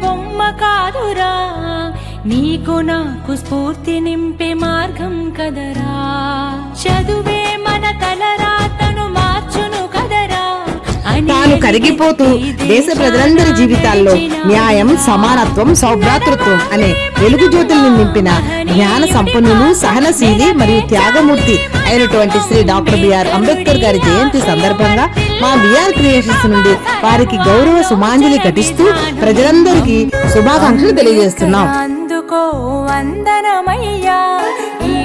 బొమ్మ కాదురా, నీకు నాకు స్ఫూర్తి నింపే మార్గం కదరా. చదువే మన తలరాతను మార్చును కదరా. తాను కరిగిపోతూ దేశ ప్రజలందరి జీవితాల్లో న్యాయం, సమానత్వం, సౌభ్రాతృత్వం అనే వెలుగు జ్యోతుల్ని నింపిన జ్ఞాన సంపన్నులు, సహనశీలి మరియు త్యాగమూర్తి అయినటువంటి శ్రీ డాక్టర్ బిఆర్ అంబేద్కర్ గారి జయంతి సందర్భంగా మా బిఆర్ క్రియేషన్స్ నుండి వారికి గౌరవ సుమాంజలి ఘటిస్తూ ప్రజలందరికీ శుభాకాంక్షలు తెలియజేస్తున్నాం. అందుకో వందనమయ్యా ఈ